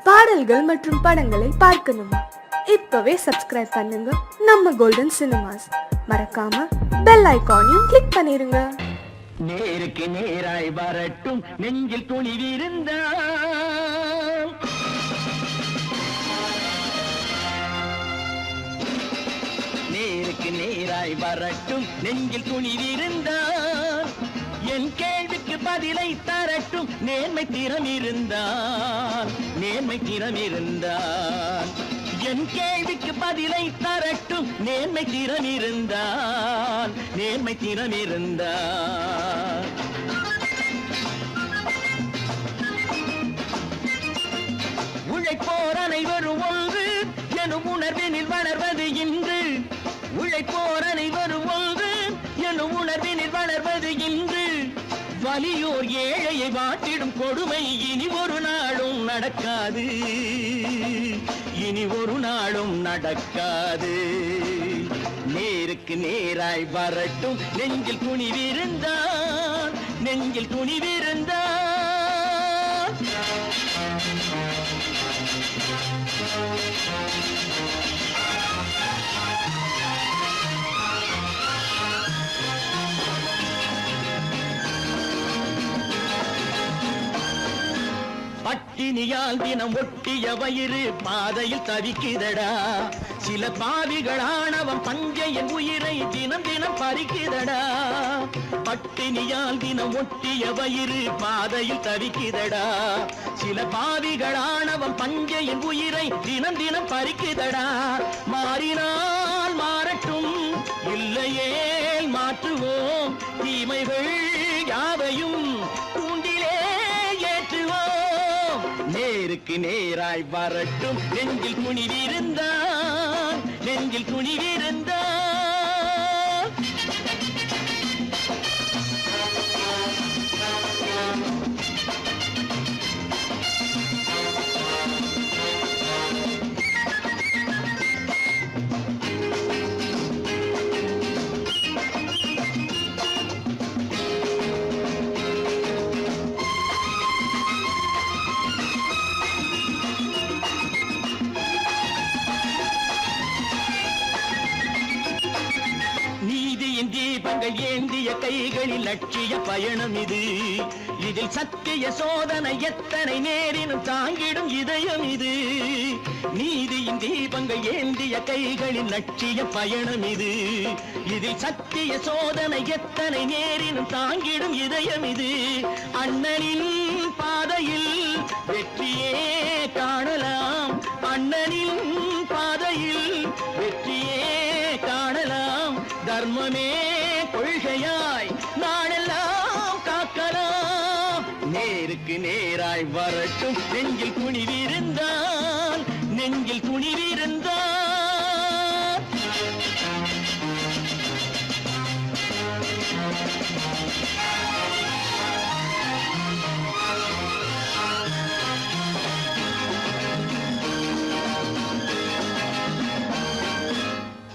பாடல்கள் மற்றும் படங்களை பார்க்கணுமா? இப்பவே சப்ஸ்கிரைப் பண்ணுங்க நம்ம கோல்டன் சினிமாஸ். மறக்காம பெல் ஐகானையும் கிளிக் பண்ணிருங்க. நேருக்கு நேராய் வரட்டும் நெஞ்சில் துணிவிருந்தால், நேருக்கு நேராய் வரட்டும் நெஞ்சில் துணிவிருந்தால், என் கேள்விக்கு பதிலை தரட்டும் நேர்மை திறம் இருந்தால், நேர்மை திறம் இருந்தால். என் கேள்விக்கு பதிலை தரட்டும் நேர்மை திறம் இருந்தால், நேர்மை திறம் இருந்தால். உழைப்போர் அனைவரும் ஒன்று எனும் உணர்வினில் வளர்வது இன்று, உழைப்போர் அனைவரும் ஒன்று எனும் உணர்வினில் வளர்வது இன்று. வலியோர் ஏழையை வாட்டிடும் கொடுமை இனி ஒரு நாளும் நடக்காது, இனி ஒரு நாளும் நடக்காது. நேருக்கு நேராய் வரட்டும் நெஞ்சில் துணிவிருந்தால், நெஞ்சில் துணிவிருந்தால். பட்டினியால் தினம் ஒட்டிய வயிறு பாதையில் தவிக்குதடா, சில பாவிகளானவன் பஞ்சையின் உயிரை தினம் தினம் பறிக்குதடா. பட்டினியால் தினம் ஒட்டிய வயிறு பாதையில் தவிக்குதடா, சில பாவிகளானவன் பஞ்சையின் உயிரை தினம் தினம் பறிக்குதடா. மாறினால் மாறட்டும், இல்லையே மாற்றுவோம், தீமைகள் யாவையும் கூண்டிலே ஏற்றுவோம். நேருக்கு நேராய் வரட்டும் நெஞ்சில் துணிவிருந்தால், நெஞ்சில் துணிவிருந்தால். தீபங்கள் ஏந்திய கைகளில் லட்சிய பயணம் இது, இதில் சத்திய சோதனை எத்தனை நேரினும் தாங்கிடும் இதயம் இது. நீதியின் தீபங்கள் ஏந்திய கைகளில் லட்சிய பயணம் இது, இதில் சத்திய சோதனை எத்தனை நேரினும் தாங்கிடும் இதயம் இது. அண்ணனின் பாதையில் வெற்றியே காணலாம், அண்ணனின் பாதையில் வெற்றியே காணலாம். தர்மமே கொள்கையாய் நாடெல்லாம் காக்கலாம். நேருக்கு நேராய் வரட்டும் நெஞ்சில் துணிவிருந்தால், நெஞ்சில் துணிவிருந்தால்.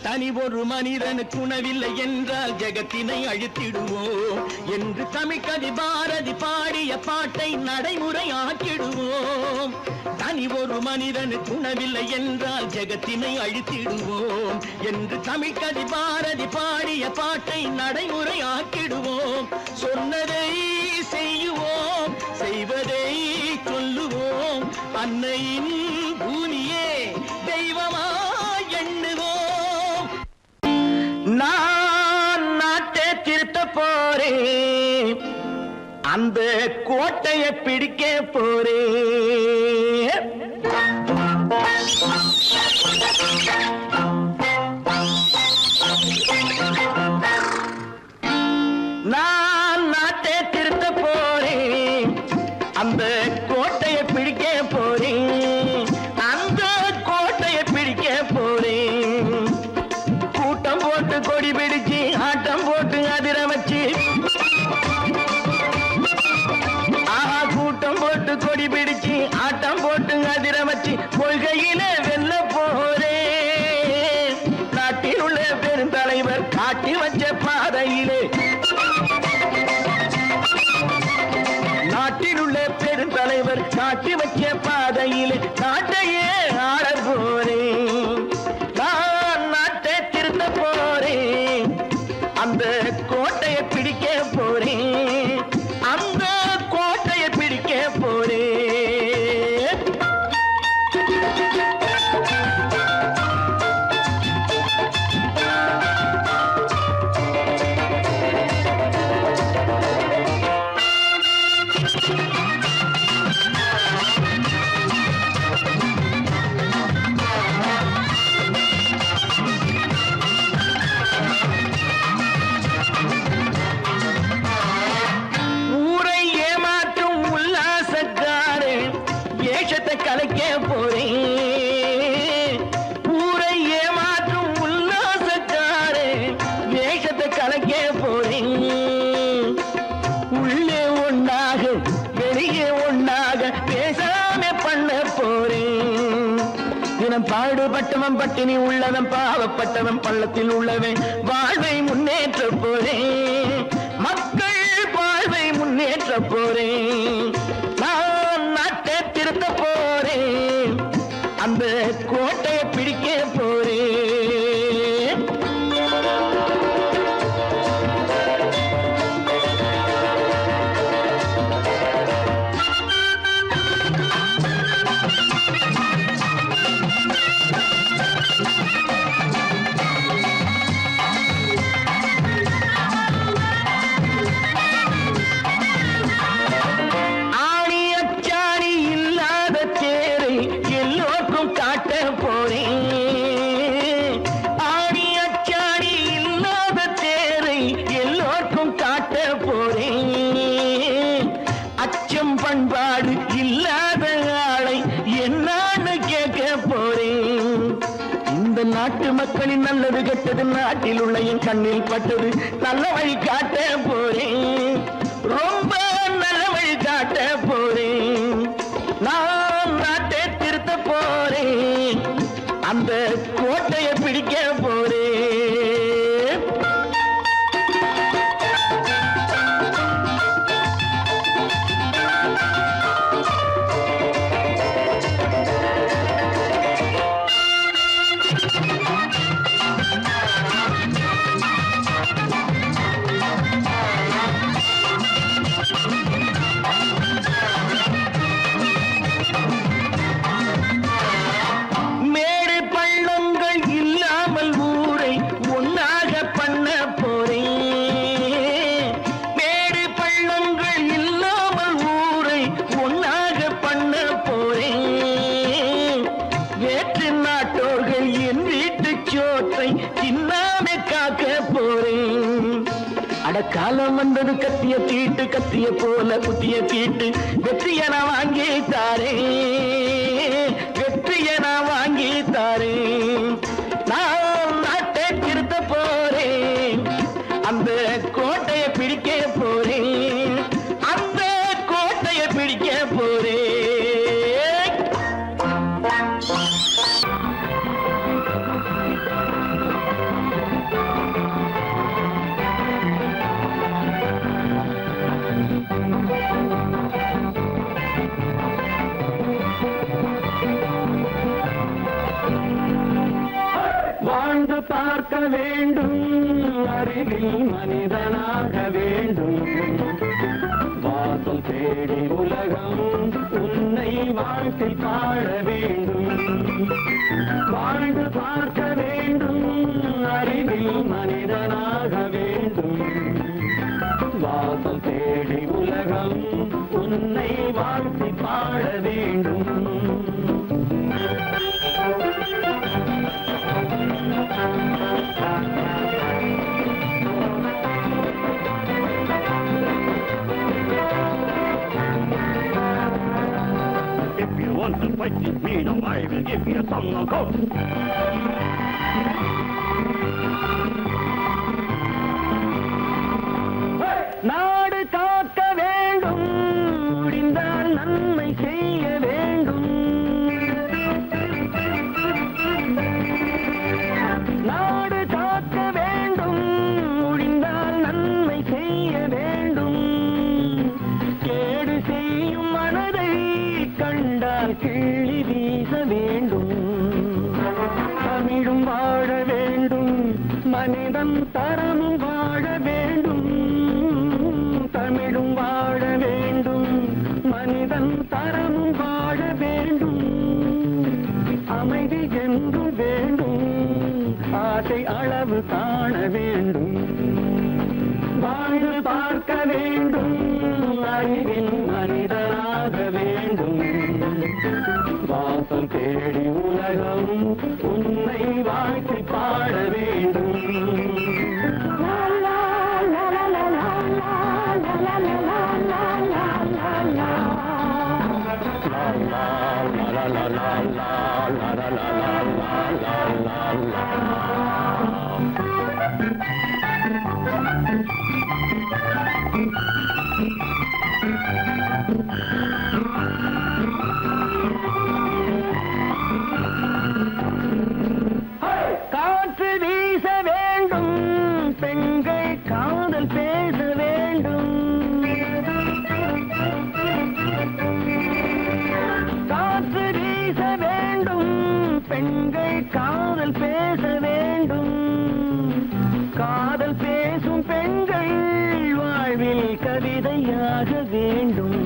தனி ஒரு மனிதனுக்கு உணவில்லை என்றால் ஜெகத்தினை அழித்திடுவோம் என்று தமிழ்கவி பாரதி பாடிய பாட்டை நடைமுறையாக்கிடுவோம். தனி ஒரு மனிதனுக்கு உணவில்லை என்றால் ஜெகத்தினை அழித்திடுவோம் என்று தமிழ்கவி பாரதி பாடிய பாட்டை நடைமுறையாக்கிடுவோம். சொன்னதை செய்யுவோம், செய்வதை சொல்லுவோம், அன்னையின் பூமியே தெய்வமா எண்ணுவோம். நான் நாட்டை திருத்த போறேன், அந்த கோட்டையை பிடிக்க போறேன். நான் நாட்டை திருத்த போறேன், அந்த கோட்டையை பிடிக்க போறேன், அந்த கோட்டையை பிடிக்க போறேன். கூட்டம் போட்டு கொடி பிடிச்சு ஆட்டம் போட்டு அதிர வச்சு, ஆஹா கூட்டம் போட்டு கொடி பிடிச்சு ஆட்டம் போட்டு அதிர வச்சு கொள்கையில வெல்ல போறேன். நாட்டில் உள்ள பெருந்தலைவர் காட்டி வச்ச பாதையிலே, நாட்டில் உள்ள பெருந்தலைவர் காட்டி வச்ச பாதையிலே நாட்டையே ஆள போறேன். நான் நாட்டை திருத்த போறேன். அந்த கோட்டையை பிடிக்க போறேன். அந்த கோட்டையை பிடிக்க போறேன். ஊரை ஏமாற்றும் உல்லாசக்காரன் வேஷத்தை கலைக்க போறேன். ஊரை ஏமாற்றும் உல்லாசக்காரன் வேஷத்தை கலைக்க போறேன். உள்ளே ஒண்ணாக வெளியே ஒண்ணாக பேசாம பண்ண போறேன். தினம் பாடுபட்டவன் பட்டினி உள்ளவன் பாவப்பட்டவன் பள்ளத்தில் உள்ளவன் வாழ்வை முன்னேற்ற போறேன். மக்கள் வாழ்வை முன்னேற்ற போறேன். நான் நாட்டை திருத்த போறேன். அந்த கோட்டையை பிடிக்க போறேன். ஆணி அச்சாணி இல்லாத தேரை எல்லோருக்கும் காட்ட போறேன். ஆணி அச்சாணி இல்லாத தேரை எல்லோருக்கும் காட்ட போறேன். அச்சம் பண்பாடு இல்லாத ஆளை என்னான்னு கேட்க போறேன். இந்த நாட்டு மக்களின் நல்லது கெட்டது நாட்டில் உள்ள என் கண்ணில் பட்டது நல்ல வழி காட்ட போறேன். ரொம்ப நல்ல வழி காட்ட போறேன். நான் நாட்டை திருத்த போறேன். அந்த கோட்டையை பிடிக்க போறேன். மேடு பள்ளங்கள் இல்லாமல் ஊரை ஒன்னாக பண்ண போறேன். மேடு பள்ளங்கள் இல்லாமல் ஊரை ஒன்னாக பண்ண போறேன். வேற்று நாட்டோர்கள் என் வீட்டு சோற்றை தின்னாமே காக்க போறேன். அடக்காலம் வந்தது கத்திய தீட்டு கத்திய போல குத்திய தீட்டு வெற்றியை நான் வாங்கி தாரேன். வெற்றியை நான் வாங்கி தாரேன். நான் நாட்டை திருத்த போறேன். அந்த கோட்டையை பிடிக்க போறேன். அந்த கோட்டையை பிடிக்க போறேன். வாழ்ந்து பார்க்க வேண்டும். அறிவில் மனிதனாக வேண்டும். வாசல் தேடி உலகம் உன்னை வாழ்க்கை பாட வேண்டும். வாழ்ந்து பார்க்க வேண்டும். அறிவில் மனிதனாக வேண்டும். வாசல் தேடி உலகம் உன்னை வாழ்க்கை பாட வேண்டும். If you want to fight with me, now I will give you a song of hope. நாடு காக்க வேண்டும். முடிந்தால் நன்மை செய்ய வேண்டும். நாடு காக்க வேண்டும். முடிந்தால் நன்மை செய்ய வேண்டும். கேடு செய்யும் மனதை கண்டால் கிள்ளி காண வேண்டும், வாழ்ந்து பார்க்க வேண்டும், அறிவின் மனிதனாக வேண்டும். வாசம் தேடி உலகம் உன்னை வாழ்த்தி பாட வேண்டும். காற்று வீச வேண்டும், பெண்கள் காதல் பேச வேண்டும். காற்று வீச வேண்டும், பெண்கள் காதல் பேச வேண்டும். காதல் பேசும் பெண்கள் வாழ்வில் கவிதையாக வேண்டும்.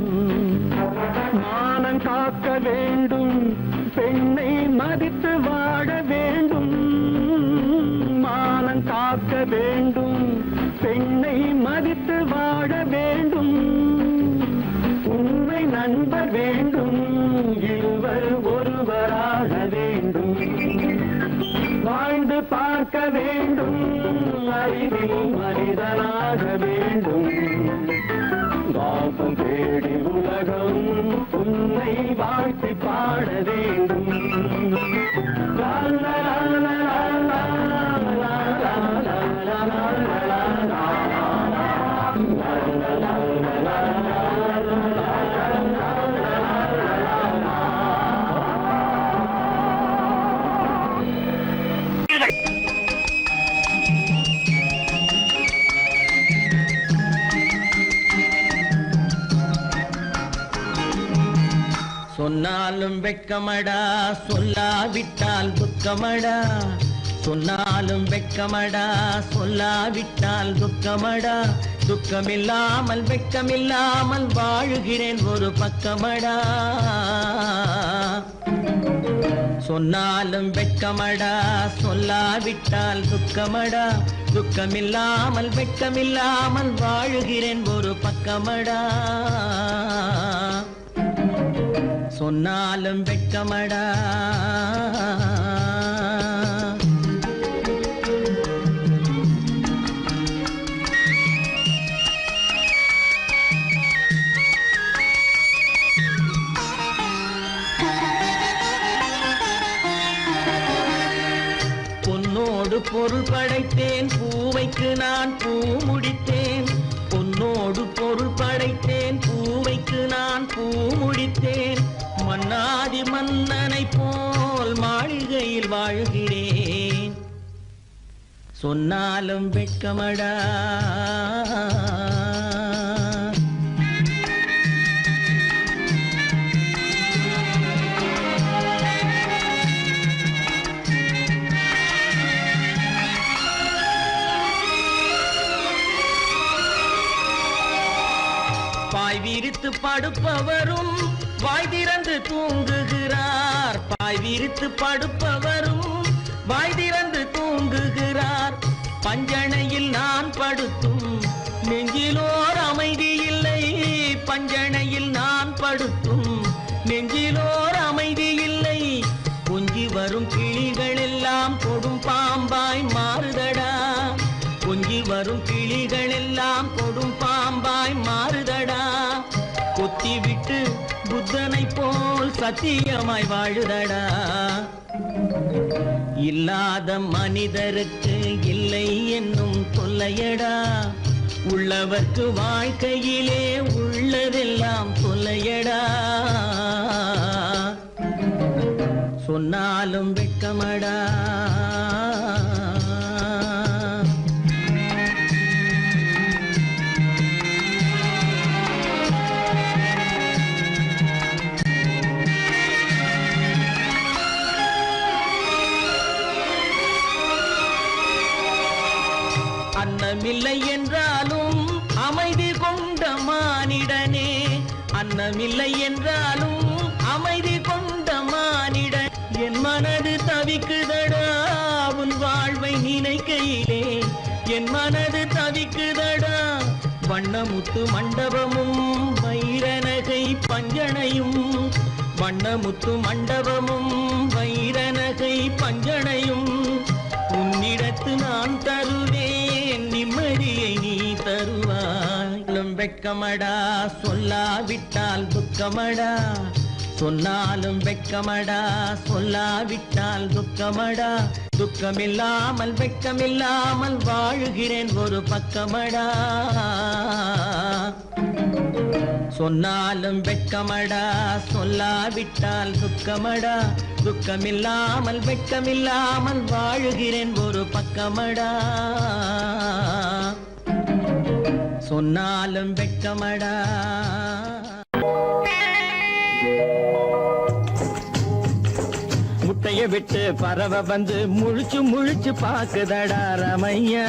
மானம் காக்க வேண்டும், பெண்ணை மதித்து வாழ வேண்டும். மானம் காக்க வேண்டும், பெண்ணை மதித்து வாழ வேண்டும். உண்மை நண்பர் வேண்டும், இருவர் ஒருவராக வேண்டும். வாழ்ந்து பார்க்க வேண்டும், அறிவில் மனிதனாக வேண்டும். வாசம் தேடி உலகம் உன்னை வாழ்த்தி பாட வேண்டும். லா லா லா லா லா லா லா லா லா லா. சொன்னாலும் வெட்கமடா, சொல்லாவிட்டால் துக்கமடா. சொன்னாலும் வெட்கமடா, சொல்லாவிட்டால் துக்கமடா. துக்கமில்லாமல் வெட்கமில்லாமல் வாழுகிறேன் ஒரு பக்கமடா. சொன்னாலும் வெட்கமடா, சொல்லாவிட்டால் துக்கமடா. துக்கமில்லாமல் வெட்கமில்லாமல் வாழுகிறேன் ஒரு பக்கமடா. சொன்னாலும் வெட்கமடா. பொன்னோடு பொருள் படைத்தேன், பூவைக்கு நான் பூ முடித்தேன். பொன்னோடு பொருள் படைத்தேன், பூவைக்கு நான் பூ முடித்தேன். மன்னாதி மன்னனை போல் மாளிகையில் வாழ்கிறேன். சொன்னாலும் வெட்கமடா. பாய் விரித்து படுப்பவரும் வாய் திறந்து தூங்குகிறார். பாய் விரித்து படுப்பவரும் வாய் திறந்து தூங்குகிறார். பஞ்சணையில் நான் படுத்தும் நெஞ்சிலோர் அமைதி இல்லை. பஞ்சணையில் நான் படுத்தும் நெஞ்சிலோர் அமைதி இல்லை. கொஞ்சி வரும் கிளிகள் எல்லாம் கொடும் பாம்பாய் மாறுதடா. கொஞ்சி வரும் கிளிகள் எல்லாம் கொடும் பாம்பாய் மாறுதடா. கொத்தி விட்டு புத்தனை போல் சத்தியமாய் வாழுதடா. இல்லாத மனிதருக்கு இல்லை என்னும் தொல்லையடா. உள்ளவர்க்கு வாழ்க்கையிலே உள்ளதெல்லாம் தொல்லையடா. சொன்னாலும் வெட்கமடா. அன்னமில்லை என்றாலும் அமைதி கொண்ட மானிடனே. அன்னமில்லை என்றாலும் அமைதி கொண்ட மானிடன். என் மனது தவிக்குதடா உன் வாழ்வை நினைக்கையிலே. வண்ணமுத்து மண்டபமும் வைரநகை பஞ்சனையும் வண்ணமுத்து மண்டபமும் வைரநகை பஞ்சனையும் உன்னிடத்து நான் தருவேன் நிம்மதியை நீ தருவாய் வெட்கமடா சொல்லாவிட்டால் துக்கமடா சொன்னாலும் வெட்கமடா சொல்லாவிட்டால் துக்கமடா துக்கமில்லாமல் வெட்கமில்லாமல் வாழுகிறேன் ஒரு பக்கமடா சொன்னாலும் வெட்கமடா சொல்லாவிட்டால் துக்கமடா துக்கமில்லாமல் வெட்கமில்லாமல் வாழுகிறேன் ஒரு பக்கமடா சொன்னாலும் வெட்கமடா முட்டைய விட்டு பறவை வந்து முழிச்சு முழிச்சு பாக்குதடா ரமையா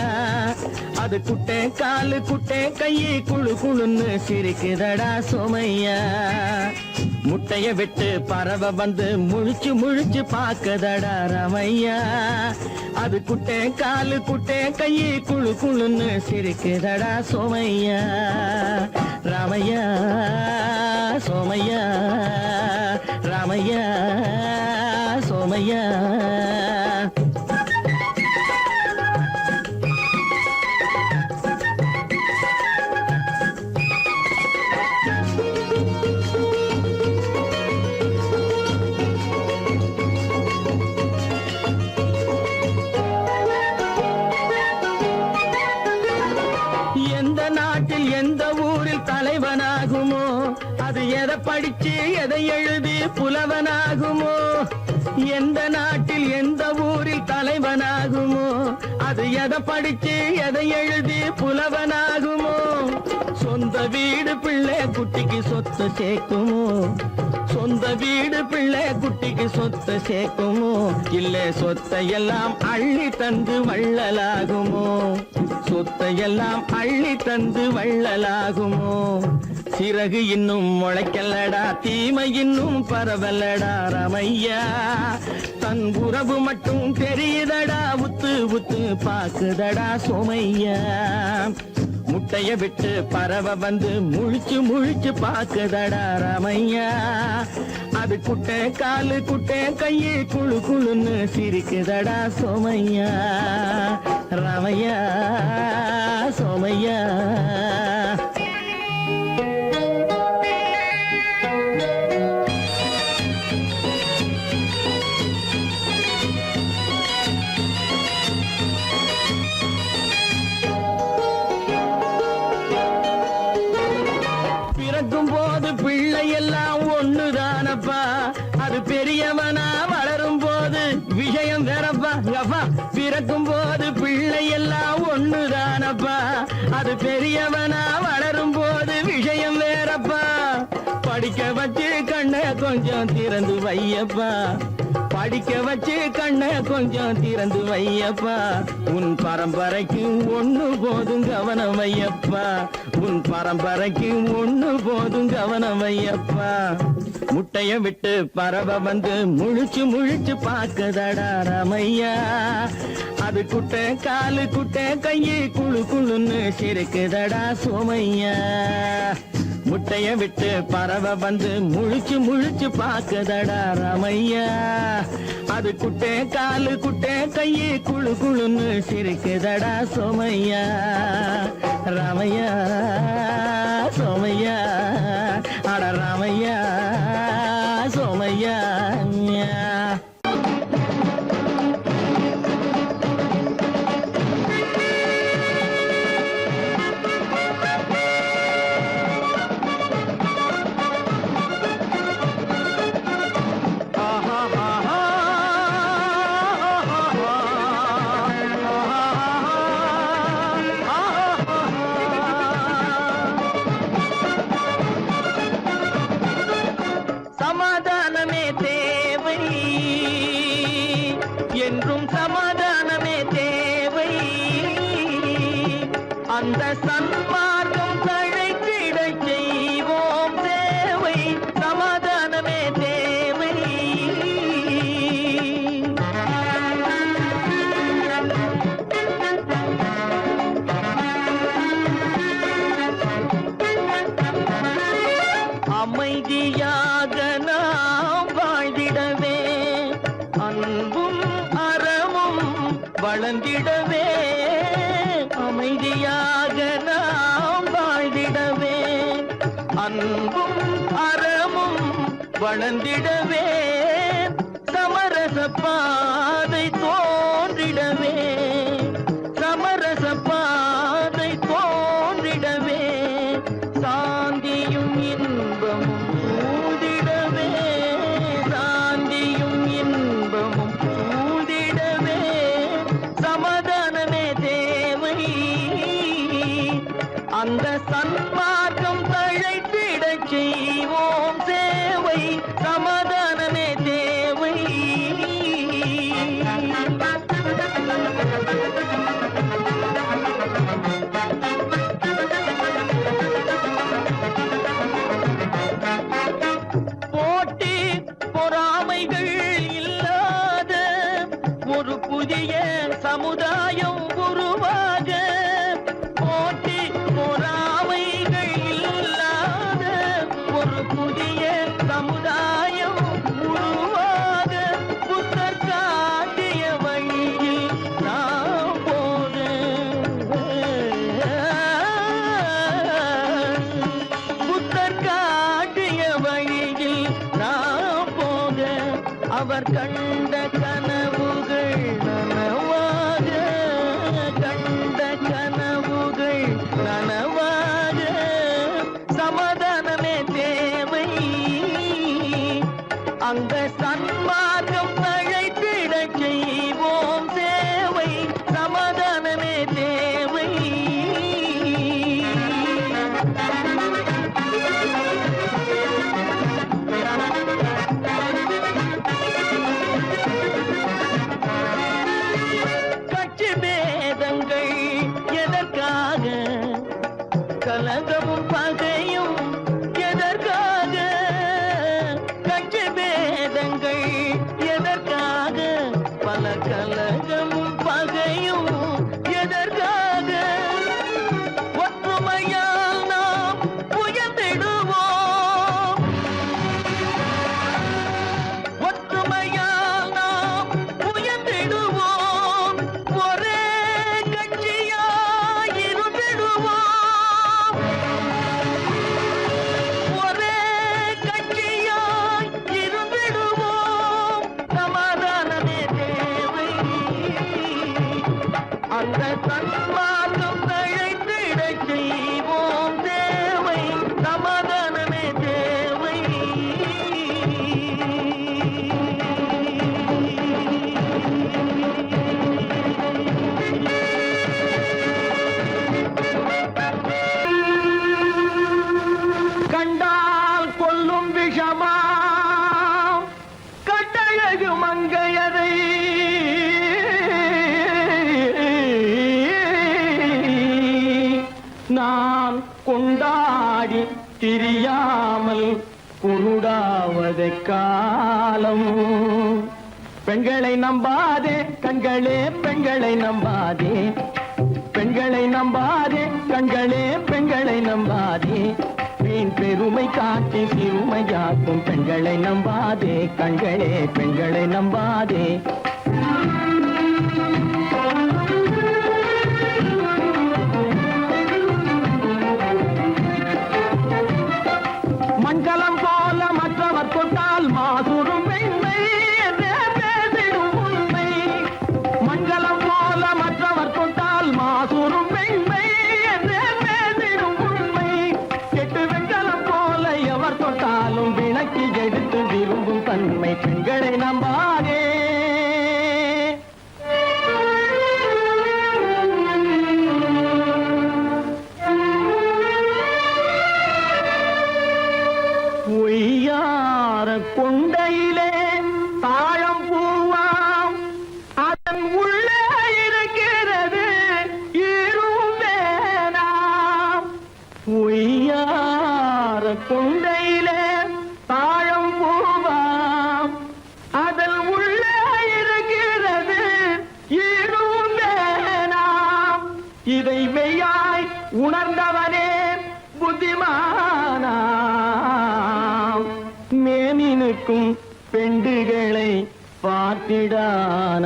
அது குட்டே காலு குட்டே கையை குழு குழுன்னு சிரிக்குதடா சோமையா முட்டைய விட்டு பறவை வந்து முழிச்சு முழிச்சு பாக்குதடா ரமையா அது குட்டே காலு குட்டே கையை குழு குழுன்னு சிரிக்குதடா சோமையா ராமையா சோமையா ராமையா சோமையா எந்த நாட்டில் எந்த ஊரில் தலைவனாகுமோ அது எதை படிச்சு எதை எழுதி புலவனாகுமோ எந்த நாட்டில் எந்த ஊரில் தலைவனாகுமோ அது எதை படிச்சு எதை எழுதி புலவனாகுமோ சொந்த வீடு பிள்ளை குட்டிக்கு சொத்து சேர்க்குமோ சொந்த வீடு பிள்ளை குட்டிக்கு சொத்து சேர்க்குமோ இல்ல சொத்தை எல்லாம் அள்ளி தந்து வள்ளலாகுமோ சொத்தை எல்லாம் அள்ளி தந்து வள்ளலாகுமோ சிறகு இன்னும் முளைக்கல்லடா தீமை இன்னும் பரவலடா ரமையா தன் உறவு மட்டும் தெரியுதடா உத்து உத்து பாக்குதடா சோமையா முட்டைய விட்டு பறவை வந்து முழிச்சு முழிச்சு பாக்குதடா ரமையா அது குட்டை காலு குட்டை கையை குழு குழுன்னு சிரிக்குதடா சோமையா ரமையா சோமையா பிள்ளை எல்லாம் ஒண்ணுதானப்பா அது பெரியவனா வளரும் போது விஷயம் வேறப்பா அப்பா பிறக்கும் போது பிள்ளை எல்லாம் ஒண்ணுதானப்பா அது பெரியவனா வளரும் போது விஷயம் வேறப்பா படிக்க வச்சு கண்ணை கொஞ்சம் திறந்து வையப்பா படிக்க வச்சு கண்ணை கொஞ்சம் திறந்து வையப்பா உன் பரம்பரைக்கு ஒண்ணு போதும் கவனம் வையப்பா உன் பரம்பரைக்கு ஒண்ணு போதும் கவனம் வையப்பா முட்டைய விட்டு பறவை வந்து முழிச்சு முழிச்சு பாக்குதடா ரமையா அது குட்டை காலு குட்டை கையை குழு குழுன்னு சிரிக்குதடா சோமையா முட்டைய விட்டு பறவை வந்து முழிச்சு முழிச்சு பாக்குதடா ரமையா அது குட்டை காலு குட்டை கையை குழு குழுன்னு சிரிக்குதடா சோமையா ரமையா சோமையா அட ரமையா சோமையா சமாதானமே தேவை என்றும் சமாதானமே தேவை அந்த சன்மார்க்கம் தழைத்திட செய்வோம் தேவை சமாதானமே தேவை வளர்ந்திடவே அமைதியாக நாம் வாழ்ந்திடவே அன்பும் அறமும் வளர்ந்திடவே சமரச பாதை தோன்றிடவே சமரச பாதை தோன்றிடவே சாந்தியும் இன்பமும் சூழ்ந்திடவே சாந்தியும் இன்பமும் சூழ்ந்திடவே சமாதானமே தேவை அந்த சன்மார்க்கம் தழைத்திடச் செய்வோம் சேவை சமாதானமே தேவை போட்டி பொறாமைகள் இல்லாத ஒரு புதிய சமுதாயம் உருவாக போட்டி பொறாமைகள் இல்லாத ஒரு புதிய சமுதாயம் உருவாக புத்தர் காட்டிய வழியில் நாம் போக புத்தர் காட்டிய வழியில் நாம் போக அவர் கண்ட கனவுகள் நனவாக கண்ட கனவுகள் நனவாக சமாதானமே தேவை அந்த சன்மார்க்கம் தழைத்திடச் செய்வோம் சேவை சமாதானமே தேவை கட்சி பேதங்கள் எதற்காக கலகமும் பகையும் எதற்காக கட்சி பேதங்கள் எதற்காக பல கலகமும் பகையும் எதற்காக ஒற்றுமையால் நாம் உயர்ந்திடுவோம் ஒற்றுமையால் நாம் உயர்ந்திடுவோம் ஒரே கட்சியாய் இருந்திடுவோம் ஒரே கட்சியாய் இருந்திடுவோம் சமாதானமே தேவை அந்த சன்மார்க்கம் தழைத்திடச் செய்வோம் தேவை சமாதானமே தேவை கண்டால் கொல்லும் விஷமா கட்டழகு மங்கையரை நான் கொண்டாடி திரியாமல் குருடாவதை காலம் பெண்களை நம்பாதே கண்களே பெண்களை நம்பாதே பெண்களை நம்பாதே கண்களே பெண்களை நம்பாதே வீண் பெருமை காட்டி சிறுமையாக்கும் பெண்களை நம்பாதே கண்களே பெண்களை நம்பாதே மண்கலம் போல மற்றவர் தொட்டால் மாசுரும் பெண்மை என்றே பேசிடும் உண்மை மண்கலம் போல மற்றவர் தொட்டால் மாசுரும் பெண்மை என்றே பேசிடும் உண்மை கெட்டு வெண்கலம் போல எவர் தொட்டாலும் விளக்கி எடுத்து விரும்பும் தன்மை பெண்களை நம்பாதே பொய்யார கொண்டையிலே தாழம் பூவாம் அதன் உள்ளே இருக்கிறது ஈரும் வேணாம் பொய்யார கொண்டையிலே தாழம் பூவாம் அதன் உள்ளே இருக்கிறது ஈரும் வேணாம் இதை மெய்யாய் உணர்ந்தவனே புத்திமானாம் மேனினுக்கும் பெண்டுகளை பார்த்திடானாம்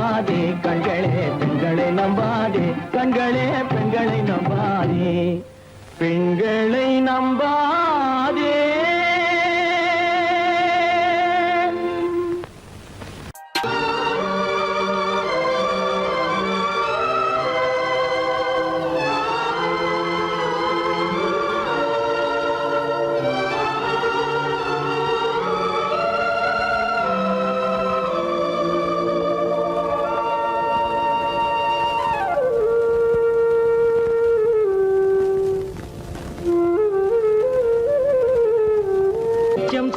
நம்பாதே கண்களே பெண்களை நம்பாதே கண்களே பெண்களை நம்பாதே பெண்களை நம்பாதே.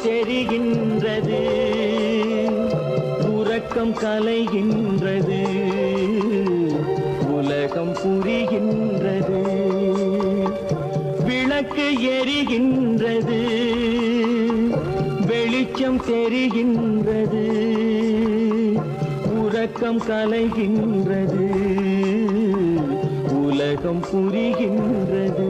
தெரிகின்றது உறக்கம் கலைகின்றது உலகம் புரிகின்றது விளக்கு எரிகின்றது வெளிச்சம் தெரிகின்றது உறக்கம் கலைகின்றது உலகம் புரிகின்றது.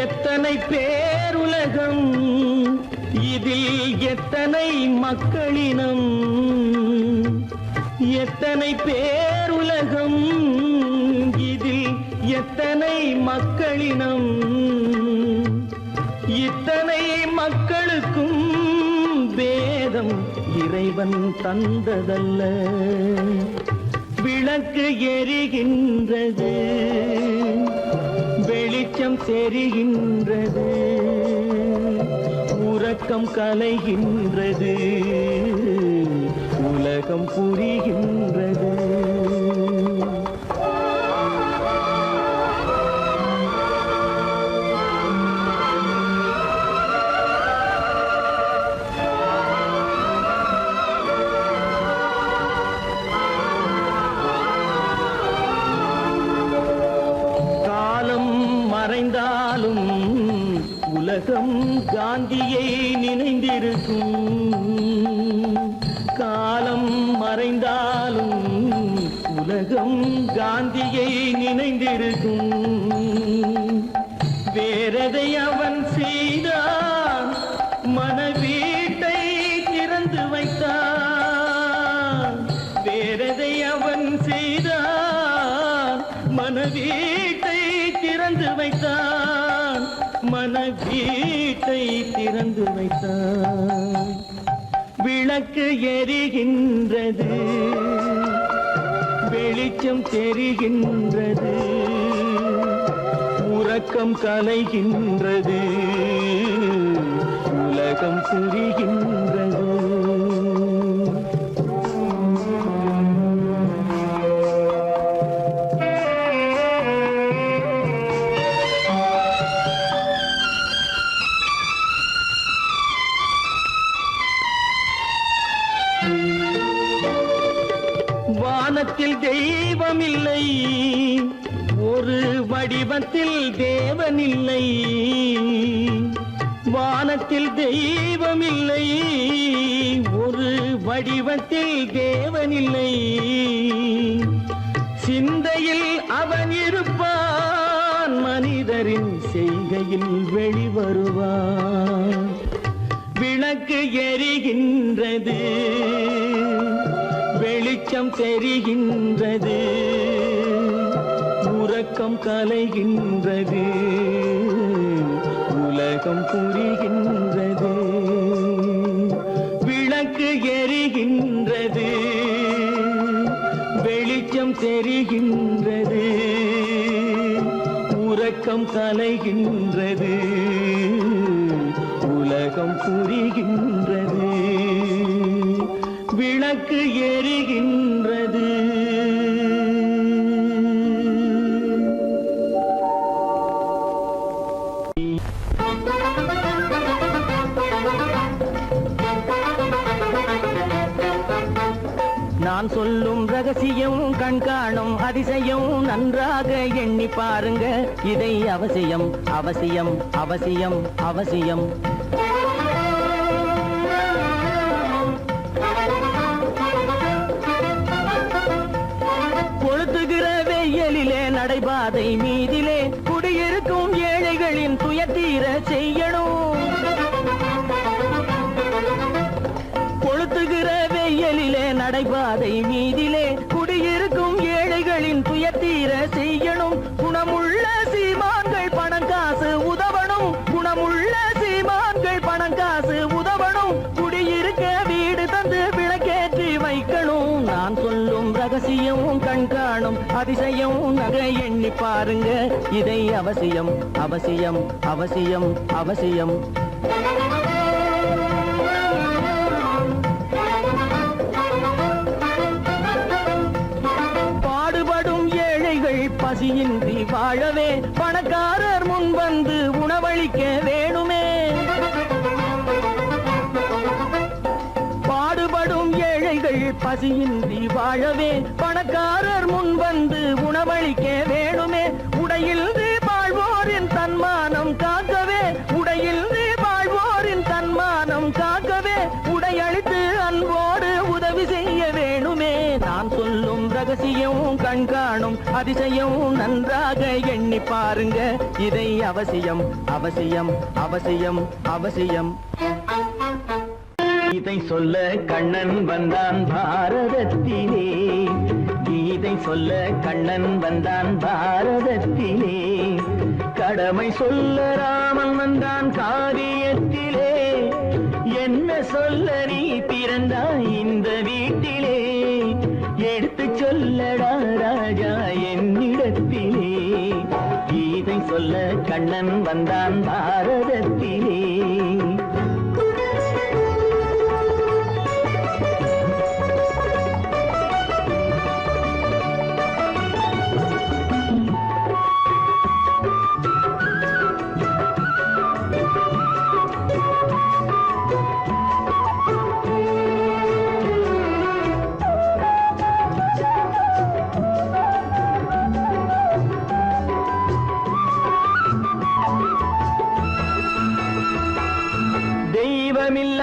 எத்தனை பேருலகம் இதில் எத்தனை மக்களினம் எத்தனை பேருலகம் இதில் எத்தனை மக்களினம் இத்தனை மக்களுக்கும் வேதம் இறைவன் தந்ததல்ல. விளக்கு எரிகின்றது வெளிச்சம் தெரிகின்றது உறக்கம் கலைகின்றது உலகம் புரிகின்றது. மறைந்தாலும் உலகம் காந்தியை நினைந்திருக்கும். காலம் மறைந்தாலும் உலகம் காந்தியை நினைந்திருக்கும். வேறதை அவன் செய்தான் மனவீட்டை திறந்து வைத்தான். வேறதை அவன் செய்தான் மனவீட்டை திறந்து வைத்தான். மனவீட்டை திறந்து வைத்தான். விளக்கு எரிகின்றது வெளிச்சம் தெரிகின்றது உறக்கம் கலைகின்றது உலகம் புரிகின்றது. வானத்தில் தெய்வமில்லை ஒரு வடிவத்தில் தேவனில்லை. வானத்தில் தெய்வமில்லை ஒரு வடிவத்தில் தேவனில்லை. சிந்தையில் அவன் இருப்பான் மனிதரின் செய்கையில் வெளிவருவான். விளக்கு எரிகின்றது வெளிச்சம் தெரிகின்றது உறக்கம் கலைகின்றது உலகம் புரிகின்றது. விளக்கு எரிகின்றது வெளிச்சம் தெரிகின்றது உறக்கம் கலைகின்றது உலகம் புரிகின்றது. விளக்கு எரிகின்றது. நான் சொல்லும் ரகசியம் கண்காணும் அதிசயம் நன்றாக எண்ணி பாருங்க. இதை அவசியம் அவசியம் அவசியம் அவசியம். நடைபாதை மீதிலே குடியிருக்கும் ஏழைகளின் துயத்தீர செய்யணும். கொளுத்துகிற வெயிலிலே நடைபாதை மீதிலே குடியிருக்கும் ஏழைகளின் துயத்தீர செய்யணும். குணமுள்ள சீமான்கள் பணம் காசு உதவணும். குணமுள்ள சீமான்கள் பணம் காசு உதவணும். குடியிருக்க வீடு தந்து விளக்கேற்றி வைக்கணும். நான் சொல்லும் ரகசியம் கண்காணும் அதிசயம் நகை எண்ணி பாருங்க. இதை அவசியம் அவசியம் அவசியம் அவசியம். பாடுபடும் ஏழைகள் பசியின்றி வாழவே பணக்காரர் முன் வந்து உணவளிக்க வேணுமே. பாடுபடும் ஏழைகள் பசியின்றி வாழவே பணக்காரர் முன் வந்து உணவளிக்க வேணுமே. உடையில் வாழ்வோரின் தன்மானம் காக்கவே உடையில் வாழ்வோரின் தன்மானம் காக்கவே உடையளித்து அன்போடு உதவி செய்ய வேணுமே. நான் சொல்லும் ரகசியம் கண்காணும் அதிசயம் நன்றாக எண்ணி பாருங்க. இதை அவசியம் அவசியம் அவசியம் அவசியம். கீதை சொல்ல கண்ணன் வந்தான் பாரதத்திலே. கீதை சொல்ல கண்ணன் வந்தான் பாரதத்திலே. கடமை சொல்ல ராமன் வந்தான் காரியத்திலே. என்ன சொல்ல நீ பிறந்தாய் இந்த வீட்டிலே. எடுத்து சொல்லடா ராஜா என்னிடத்திலே. கீதை சொல்ல கண்ணன் வந்தான் பாரதத்திலே.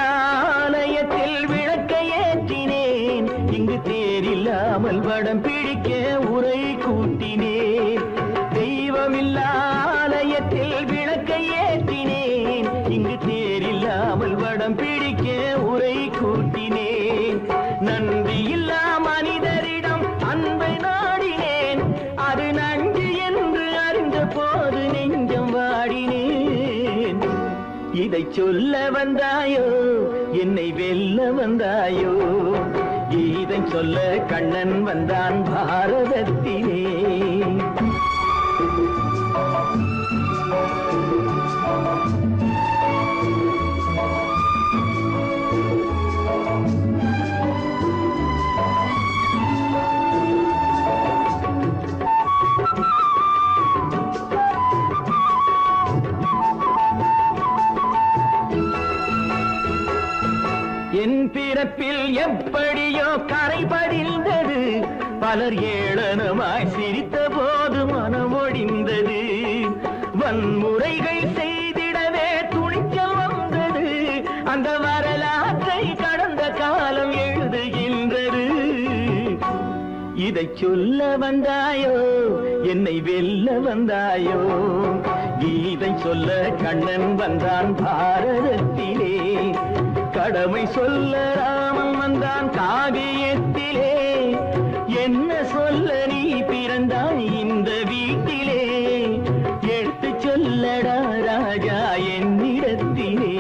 தெய்வமில்லாலயத்தில் விளக்கை ஏற்றினேன். இங்கு தேரில்லாமல் வடம் பிடிக்க உரை கூட்டினேன். தெய்வமில்லாலயத்தில் விளக்கை ஏற்றினேன். இங்கு தேரில்லாமல் வடம் பிடிக்க உரை கூட்டினேன். நன்றி இல்லா மனிதரிடம் அன்பை நாடினேன். அது நன்றி என்று அறிந்த போது நெஞ்சம் வாடினேன். இதை சொல்ல வந்தாயோ என்னை வெல்ல வந்தாயோ. இதை சொல்ல கண்ணன் வந்தான் பாரதத்திலே. என் பிறப்பில் எப்படியோ கரை படிந்தது. பலர் ஏளனமாய் சிரித்த போது மனமொடிந்தது. வன்முறைகள் செய்திடவே துணிச்சல் வந்தது. அந்த வரலாற்றை கடந்த காலம் எழுதுகின்றது. இதை சொல்ல வந்தாயோ என்னை வெல்ல வந்தாயோ. கீதை சொல்ல கண்ணன் வந்தான் பாரதத்திலே. கடமை சொல்ல ராமன் வந்தான் காவியத்திலே. என்ன சொல்ல நீ பிறந்தாய் இந்த வீட்டிலே. எடுத்து சொல்லடா ராஜா என்னிடத்திலே.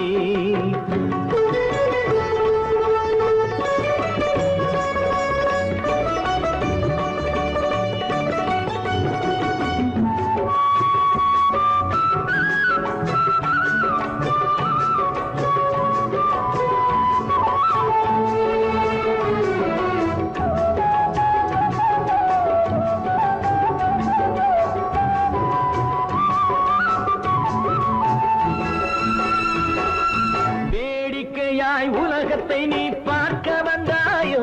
உலகத்தை நீ பார்க்க வந்தாயோ.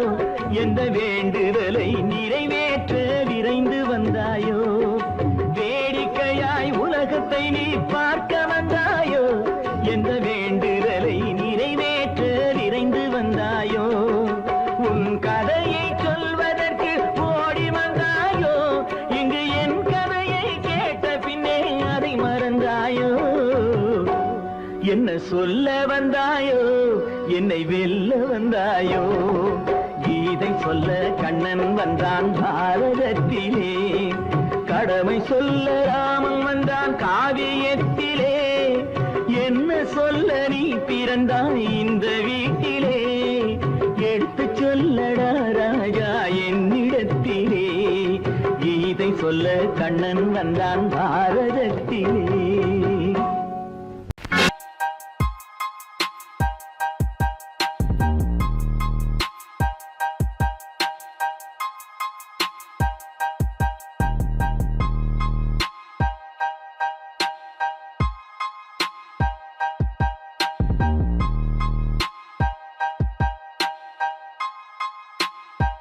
எந்த வேண்டுதலை நிறைவேற்ற விரைந்து வந்தாயோ. வேடிக்கையாய் உலகத்தை நீ பார்க்க வந்தாயோ. எந்த வேண்டுதலை நிறைவேற்ற விரைந்து வந்தாயோ. உன் கதையை சொல்வதற்கு ஓடி வந்தாயோ. இங்கு என் கதை என்ன சொல்ல வந்தாயோ என்னை வெல்ல வந்தாயோ கீதை சொல்ல கண்ணன் வந்தான் பாரதத்திலே கடமை சொல்ல ராமன் வந்தான் காவியத்திலே என்ன சொல்ல நீ பிறந்தாய் இந்த வீட்டிலே எடுத்து சொல்லடா ராஜா என்னிடத்திலே கீதை சொல்ல கண்ணன் வந்தான் பாரதத்திலே